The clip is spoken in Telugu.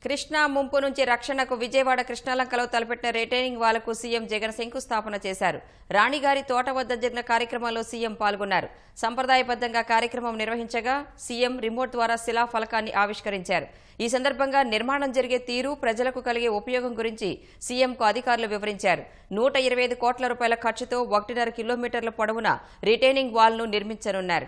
కృష్ణా ముంపు నుంచి రక్షణకు విజయవాడ కృష్ణాలంకలో తలపెట్టిన రిటైనింగ్ వాళ్లకు సీఎం జగన్ శంకుస్థాపన చేశారు. రాణిగారి తోట వద్ద జరిగిన కార్యక్రమంలో సీఎం పాల్గొన్నారు. సంప్రదాయబద్ధంగా కార్యక్రమం నిర్వహించగా సీఎం రిమోట్ ద్వారా శిలా ఫలకాన్ని ఆవిష్కరించారు. ఈ సందర్భంగా నిర్మాణం జరిగే తీరు, ప్రజలకు కలిగే ఉపయోగం గురించి సీఎంకు అధికారులు వివరించారు. 125 కోట్ల రూపాయల ఖర్చుతో 1.5 కిలోమీటర్ల పొడవున రిటైనింగ్ వాల్ను నిర్మించనున్నారు.